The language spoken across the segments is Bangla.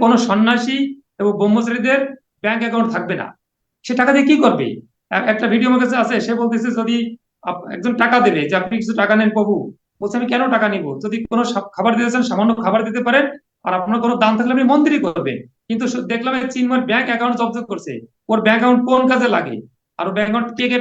কোনো সন্ন্যাসী এবং ব্রহ্মচারীদের ব্যাংক অ্যাকাউন্ট থাকবে না। সে টাকা দিয়ে কি করবে? একটা ভিডিও আমার কাছে আছে, সে বলতেছে যদি একজন টাকা দেবে যে আপনি কিছু টাকা নেন প্রভু, বলছে আমি কেন টাকা নিব, যদি কোনো খাবার দিতে চান সামান্য খাবার দিতে পারেন, আর আপনার কোনো দান থাকলে আপনি মন্দিরই করবেন। কিন্তু দেখলাম এই চিন্ময়ের ব্যাংক অ্যাকাউন্ট জব্দ করছে। ওর ব্যাংক অ্যাকাউন্ট কোন কাজে লাগে? আর ব্যাংক অ্যাকাউন্ট কে কে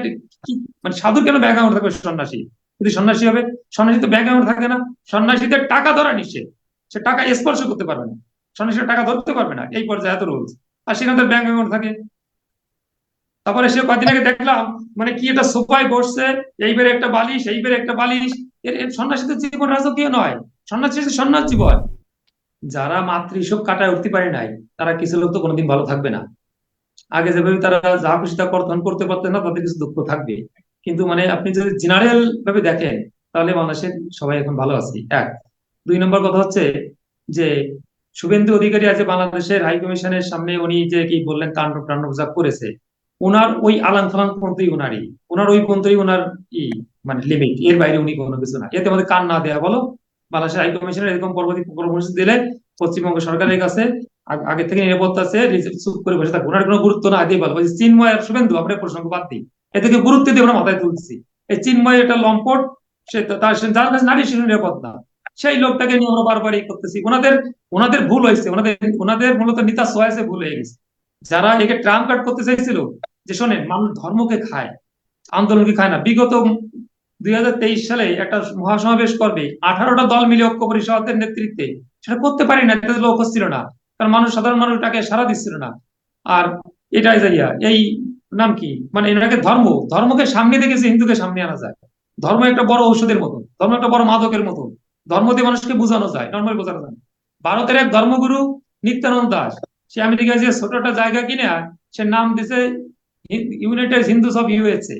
মানে সাধুর কেন ব্যাংক অ্যাকাউন্ট থাকবে সন্ন্যাসী? যদি সন্ন্যাসী হবে, সন্ন্যাসী তো ব্যাংক অ্যাকাউন্ট থাকে না। সন্ন্যাসীদের টাকা ধরা নিষেধ, সে টাকা স্পর্শ করতে পারবে না, সন্ন্যাসীরা টাকা ধরতে পারবে না, এই পর্যায়ে এত রুলস। আর সেখানে ব্যাংক অ্যাকাউন্ট থাকে। তারপরে সে কয়েকদিন আগে দেখলাম মানে কি একটা সোফায় বসছে, এইবারে একটা বালিশ, এইবারে একটা বালিশ। এর সন্ন্যাসীদের জীবন রাজকীয় নয়, সন্ন্যাসী হচ্ছে সন্ন্যাস জীবন। যারা মাতৃশোক কাটায় উঠতে পারে নাই, তারা কিছু লোক তো কোনোদিন ভালো থাকবে না। আগে যেভাবে তারা যা খুশি তা কর্তন করতে পারতেন না, তাদের কিছু দুঃখ থাকবে। কিন্তু মানে আপনি যদি জেনারেল ভাবে দেখেন, তাহলে বাংলাদেশের সবাই এখন ভালো আছে। এক, দুই নম্বর কথা হচ্ছে যে শুভেন্দু অধিকারী আছে বাংলাদেশের হাই কমিশনের সামনে, উনি যে কি বললেন তাণ্ডব টাণ্ডব যা করেছে, ওনার ওই আলাং ফালাং পর্যন্তই ওনারই, ওনার ওই পর্যন্তই ওনার ই মানে লিমিট, এর বাইরে উনি কোনো কিছু না। এতে আমাদের কান না দেয়া বলো, বাংলাদেশের হাই কমিশনের এরকম পরবর্তী কর্মসূচি দিলে পশ্চিমবঙ্গ সরকারের কাছে আগে থেকে নিরাপত্তা আছে, চুপ করে বসে থাকবো, ওনার কোনো গুরুত্ব না দিয়ে বলবো যে চিন্ময় আর শুভেন্দু আমরা প্রসঙ্গ বাদ দিই, এদেরকে গুরুত্ব দিয়ে আমরা মাথায় তুলছি। এই চিন্ময় এটা লম্পট, সে তার যার কাছে নারী শিশু নিরাপত্তা, সেই লোকটাকে নিয়ে আমরা বারবার করতেছি। ওনাদের ওনাদের ভুল হয়েছে, ওনাদের ওনাদের মূলত নিতা সোয়াইসে ভুল হয়ে গেছে। যারা একে ট্রাম্প কার্ড করতে চাইছিল, যে শোনেন মানুষ ধর্মকে খায়, আন্দোলনকে খায় না। বিগত 2023 সালে একটা মহাসমাবেশ করবে 18টা দল মিলে ঐক্য পরিষদের নেতৃত্বে, সেটা করতে পারি না, এত লোক ছিল না, কারণ মানুষ, সাধারণ মানুষ তাকে সাড়া দিচ্ছিল না। আর এটাই যাইয়া এই নাম কি মানে এটাকে ধর্মকে সামনে দেখেছে, হিন্দুকে সামনে আনা যায়। ধর্ম একটা বড় ঔষধের মতন, ধর্ম একটা বড় মাদকের মতন, ধর্ম দিয়ে মানুষকে বোঝানো যায়, নর্মাল বোঝানো যায়। ভারতের এক ধর্মগুরু নিত্যানন্দ দাস, সে আমেরিকায় যে ছোট একটা জায়গা কিনে সে নাম দিছে ইউনাইটেড হিন্দুস অফ ইউএসএ,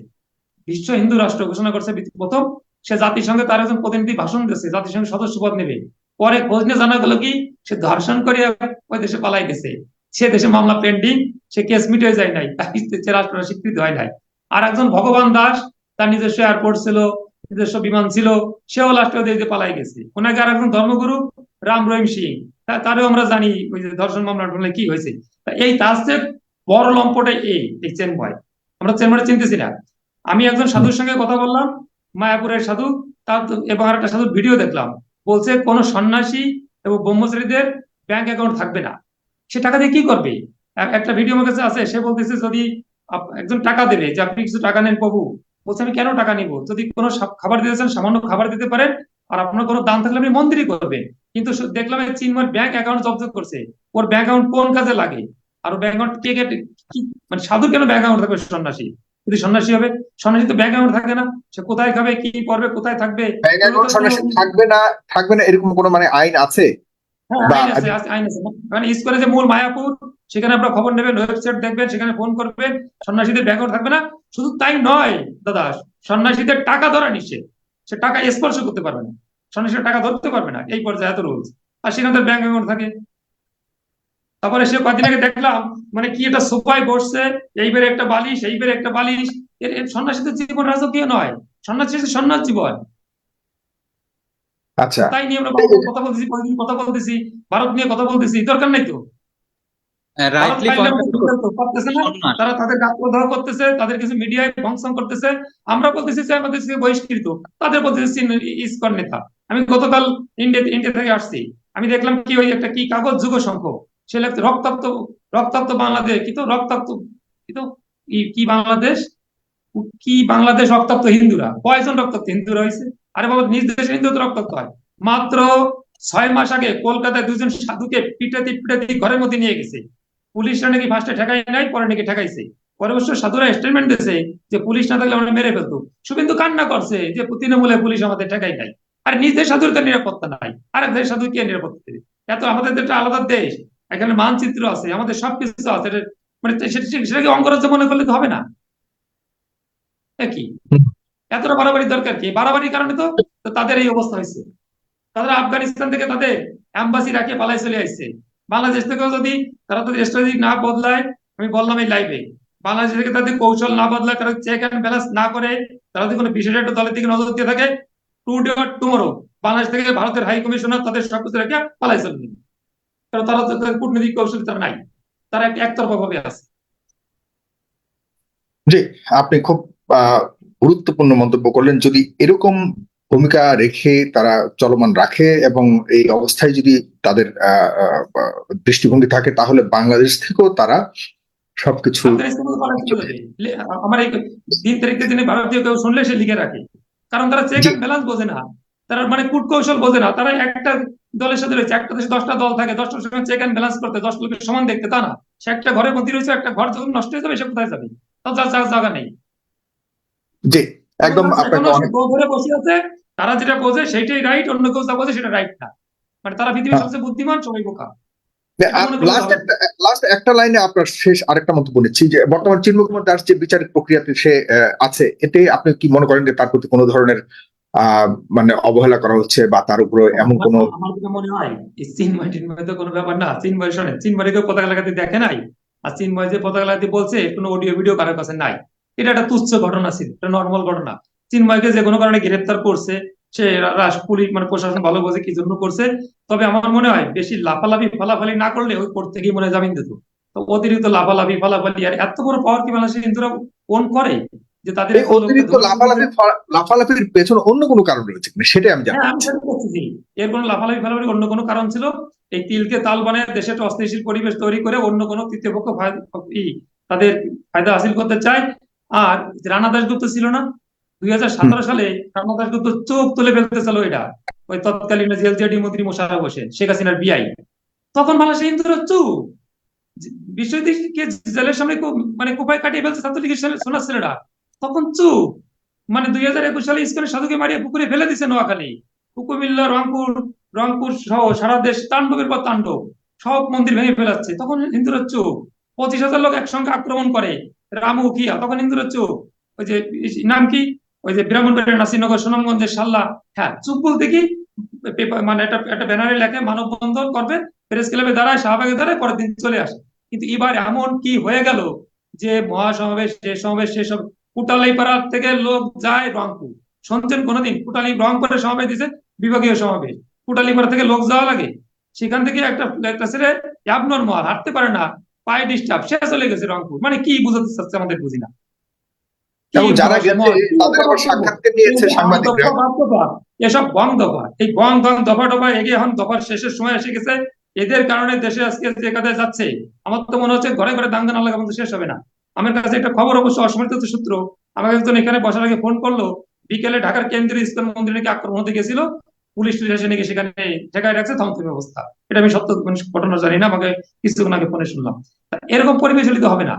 বিশ্ব হিন্দু রাষ্ট্র ঘোষণা করছে প্রথম। সে জাতিসংঘে তার একজন প্রতিনিধি ভাষণ দিচ্ছে, জাতিসংঘের সদস্য পদ নেবে। পরে খোঁজ নিয়ে জানা গেল কি সে ধর্ষণ করে ওই দেশে পালাই গেছে, সে দেশে মামলা পেন্ডিং, সে কেস মিটে যায় নাই, সে রাষ্ট্র স্বীকৃতি হয় নাই। আর একজন ভগবান দাস, তার নিজস্ব এয়ারপোর্ট ছিল, নিজস্ব বিমান ছিল, সেও লাস্টে ওদের পালাই গেছে। ওনাকে আর একজন ধর্মগুরু রাম রহিম সিং, তারও আমরা জানি ওই যে ধর্ষণ মামলা কি হয়েছে। এই তার চেয়ে বড় লম্পটে এই চেন্ময়, আমরা চেন্ময় চিনতেছি না। আমি একজন সাধুর সঙ্গে কথা বললাম, মায়াপুরের সাধু, তার এবং একটা সাধুর ভিডিও দেখলাম, বলছে কোন সন্ন্যাসী এবং ব্রহ্মচারীদের ব্যাংক অ্যাকাউন্ট থাকবে না। সে টাকা দিয়ে কি করবে? একটা ভিডিও আমার কাছে আছে, সে বলতেছে যদি একজন টাকা দেবে যে আপনি কিছু টাকা নেন প্রভু, বলছে আমি কেন টাকা নিব, যদি কোনো খাবার দিতে চান সামান্য খাবার দিতে পারেন, আর আপনার কোনো দান থাকলে আপনি মন্দিরই করবেন। কিন্তু দেখলাম এই চিন্ময়ের ব্যাংক অ্যাকাউন্ট জব্দ করছে। ওর ব্যাংক অ্যাকাউন্ট কোন কাজে লাগে? আর ব্যাংক অ্যাকাউন্ট কে কে মানে সাধুর কেন ব্যাংক অ্যাকাউন্ট থাকবে সন্ন্যাসী? যদি সন্ন্যাসী হবে, সন্ন্যাসী তো ব্যাংক অ্যাকাউন্ট থাকে না, সে কোথায় খাবে, কি করবে, কোথায় থাকবে, ব্যাংক এগুলো তো অ্যাকাউন্ট কোনো। সন্ন্যাসী থাকবে না এরকম কোনো মানে আইন আছে? হ্যাঁ বা আইন আছে, আইন আছে। মানে ইসকনের যে মূল মায়াপুর, সেখানে আপনারা খবর নেবেন, ওয়েবসাইট দেখবেন, সেখানে ফোন করবেন, সন্ন্যাসীদের ব্যাংক অ্যাকাউন্ট থাকবে না। শুধু তাই নয় দাদা, সন্ন্যাসীদের টাকা ধরা নিষেধ, সে টাকা স্পর্শ করতে পারবে না, সন্ন্যাসীরা টাকা ধরতে পারবে না, এই পর্যায়ে এত রুলস। আর সেখানে তার ব্যাংক অ্যাকাউন্ট থাকে। তারপরে সে কয়েকদিন আগে দেখলাম মানে কি একটা সোফায় বসছে, এইবারে একটা বালিশ, এইবারে একটা বালিশ। সন্ন্যাসীদের জীবন রাজকীয় নয়, সন্ন্যাসী হচ্ছে সন্ন্যাস জীবন। আচ্ছা, তাই নিয়ে আমরা এই যে- কথা বলতেছি, কয়েকদিন কথা বলতেছি, ভারত নিয়ে কথা বলতেছি, দরকার নাই তো। ভারত রাইটলি পাইলে পয়েন্টেড তো পারতেছে না, সন্ন্যাস। তারা তাদের গাত্রদাহ করতেছে, তাদের কিছু মিডিয়ায় ভংসন করতেছে। আমরা বলতেছি যে আমাদের থেকে বহিষ্কৃত, তাদের বলতেছে ইসকন নেতা। আমি গতকাল ইন্ডিয়া থেকে আসছি, আমি দেখলাম কি ওই একটা কি কাগজ যুগ সংঘ, সে লেখছে রক্তাক্ত, রক্তাক্ত বাংলাদেশ, কি তো রক্তাক্ত, কি তো কি বাংলাদেশ, কি বাংলাদেশ রক্তাক্ত হিন্দুরা, কয়জন রক্তাক্ত হিন্দুরা হয়েছে? আরে বাবা, নিজ দেশের হিন্দু তো রক্তাক্ত হয়। মাত্র 6 মাস আগে কলকাতায় দুজন সাধুকে পিটাতে পিটাতে ঘরের মধ্যে নিয়ে গেছে, পুলিশরা নাকি ফার্স্টে ঠেকাই নাই, পরে নাকি ঠেকাইছে। পরে অবশ্য সাধুরা স্টেটমেন্ট দিয়েছে যে পুলিশ না থাকলে আমরা মেরে ফেলতো। শুভেন্দু কান্না করছে যে তৃণমূলে পুলিশ আমাদের ঠেকাই নাই। আর নিজের সাধুর তো নিরাপত্তা নাই, আরেক দেশের সাধু কে নিরাপত্তা দেবে? এত আমাদের একটা আলাদা দেশ, এখানে মানচিত্র আছে, আমাদের সবকিছু আছে, মানে সেটাকে অঙ্গরাজ্য মনে করলে তো হবে না। কি এতটা বাড়াবাড়ি দরকার কি? বাড়াবাড়ির কারণে তো তো তাদের এই অবস্থা হয়েছে। তারা আফগানিস্তান থেকে তাদের এম্বাসি রাখিয়ে পালাই চলে আসছে। বাংলাদেশ থেকেও যদি তারা তাদের স্ট্র্যাটেজি না বদলায়, আমি বললাম এই লাইভে, বাংলাদেশ থেকে তাদের কৌশল না বদলায়, তারা চেক অ্যান্ড ব্যালেন্স না করে, তারা যদি কোনো বিশেষ একটা দলের দিকে নজর দিয়ে থাকে, টুডে অর টুমোরো বাংলাদেশ থেকে ভারতের হাই কমিশনার তাদের সবকিছু রেখে পালাই চলে যাবে। কারণ তারা তো তাদের কূটনৈতিক কৌশল তারা নাই, তারা একটা একতরফা ভাবে আছে। জি, আপনি খুব গুরুত্বপূর্ণ মন্তব্য করলেন। যদি এরকম ভূমিকা রেখে তারা চলমান রাখে এবং এই অবস্থায় যদি তাদের দৃষ্টিভঙ্গি থাকে, তাহলে বাংলাদেশ থেকেও তারা সবকিছু আফগানিস্তান তো পালাতে চলে যাবে। আমার এই 3 তারিখের দিনে ভারতীয় কেউ শুনলে সে লিখে রাখে, কারণ তারা চেক জি অ্যান্ড ব্যালেন্স বোঝে না, তারা মানে কূট কৌশল বোঝে না। তারা একটা দলের সাথে রয়েছে, একটা দেশে 10টা দল থাকে, 10টার সঙ্গে চেক অ্যান্ড ব্যালেন্স করতে, 10 লোকের সমান দেখতে, তা না। সে একটা ঘরের মধ্যে রয়েছে, একটা ঘর যখন নষ্ট হয়ে যাবে সে কোথায় যাবে, তার জায়গা নেই। জি, এখন একদম আপনাকে এখনো সে অনেক গো ধরে বসে আছে, তারা যেটা বোঝে সেটাই রাইট, অন্য কেউ যা বোঝে সেটা রাইট না। মানে তারা পৃথিবীর সবচেয়ে বুদ্ধিমান, সবাই বোকা, এটা মনে করলে লাস্ট হবে না। একটা লাস্ট একটা লাইনে আপনার শেষ আরেকটা মন্তব্য নিচ্ছি, যে বর্তমান চিন্ময় দাস যে বিচারিক প্রক্রিয়াতে সে আছে, এতে আপনি কি মনে করেন যে তার প্রতি কোনো ধরনের আহ মানে অবহেলা করা হচ্ছে, বা তার উপরে এমন আমার কোনো আমার যেটা মনে হয়, এই চিন্ময় টিন্ময় তো কোনো ব্যাপার না। চিন্ময় শোনেন, চিন্ময় কেউ পতাকা লাগাতে দেখে নাই, আর চিন্ময় যে পতাকা লাগাতে বলছে এর কোনো অডিও ভিডিও কারোর কাছে নাই। এটা একটা তুচ্ছ ঘটনা ছিল, একটা নর্মাল ঘটনা। চিন্ময়কে যে কোনো কারণে গ্রেফতার করছে, সে রাষ্ট্র পুলিশ মানে প্রশাসন ভালো বোঝে কি জন্য করছে। তবে আমার মনে হয় বেশি লাফালাফি ফালাফালি না করলে ওই করতে গিয়ে মনে হয় জামিন দিত। তো অতিরিক্ত লাফালাফি ফালাফালি আর এত বড় পাওয়ার কি বাংলাদেশে হিন্দুরা কোন করে, যে তাদের এই একজন লোককে অতিরিক্ত ধরে লাফালাফির পেছনে অন্য কোনো কারণ রয়েছে কিনা, সেটাই আমি হ্যাঁ, জানতে আমি চাচ্ছি। সেটা বলতেছি। এর কোনো লাফালাফি ফালাফালি অন্য কোনো কারণ ছিল? এই তিলকে তাল বানায় দেশে একটা অস্থিতিশীল পরিবেশ তৈরি করে অন্য কোনো তৃতীয় পক্ষ তাদের ফায়দা হাসিল করতে চায়। আর রানা দাশগুপ্ত ছিল না, দুই হাজার হুম। সতেরো সালে রানা দাশগুপ্ত চোখ তুলে ফেলতে চালো এটা, ওই তৎকালীন জেলজেডি মন্ত্রী মোশাররফ হোসেন, শেখ হাসিনার বিআই। তখন বাংলাদেশে হিন্দুরা চুপ, বিশ্বজিৎকে জেলের সামনে মানে কোপায় কাটিয়ে ফেলছে ছাত্রলীগের সোনার ছেলেরা, তখন চুপ। মানে 2021 সালে ইস্কনের সাধুকে মারিয়ে পুকুরে ফেলে দিছে নোয়াখালী, কুমিল্লা, রংপুর সহ সারা দেশ তাণ্ডবের পর তাণ্ডব, সব মন্দির ভেঙে ফেলাচ্ছে, তখন হিন্দুরা চুপ। 25,000 লোক একসঙ্গে আক্রমণ করে রামু উখিয়া, তখন হিন্দুরা চুপ। ওই যে নাম কি, ওই যে ব্রাহ্মণবাড়িয়ার নাসিরনগর, সুনামগঞ্জের সাল্লা, হ্যাঁ চুপ বলতে কি, মানে একটা ব্যানারে লেখে মানববন্ধন করবে, প্রেস ক্লাবে দাঁড়ায়, শাহবাগে দাঁড়ায়, পরের দিন চলে আসে। কিন্তু এবার এমন কি হয়ে গেল যে মহাসমাবেশ, সেসব কুটালীপাড়া থেকে লোক যায় রংপুর। শুনছেন কোনোদিন কুটালী রংপুরে সমাবেশ দিছে, বিভাগীয় সমাবেশ, কুটালীপাড়া থেকে লোক যাওয়া লাগে? সেখান থেকে একটা একটা ছেলে অ্যাবনর্মাল, হাঁটতে পারে না, পায়ে ডিস্টার্ব, সে চলে গেছে রংপুর। মানে কি বুঝাতে চাচ্ছে আমাদের, বুঝি না। কি এবং যারা গেছে কি তাদের একটা আবার বক্তব্য! সাক্ষাৎকার নিয়েছে এই আট সাংবাদিকরা। দফা 5 দফা, এসব বং দফা, এই বং দং দফা টফা এগিয়ে এখন দফার শেষের সময় এসে গেছে। এদের কারণে দেশে আজকে যে কাজে যাচ্ছে, আমার তো মনে হচ্ছে ঘরে ঘরে দাঙ্গা না লাগা পর্যন্ত শেষ হবে না। আমার কাছে একটা খবর, অবশ্য অসমর্থিত সূত্র, আমাকে একজন এখানে বসার আগে ফোন করলো, বিকেলে ঢাকার কেন্দ্রীয় ইস্কন মন্দিরে নাকি আক্রমণ হতে গেছিল, পুলিশ টুলিশ এসে নাকি সেখানে ঠেকায় রাখছে, থমথমে ব্যবস্থা। এটা আমি সত্য ঘটনা জানি না, আমাকে কিছুক্ষণ আগে ফোনে শুনলাম। তা এরকম পরিবেশ হলে তো হবে না।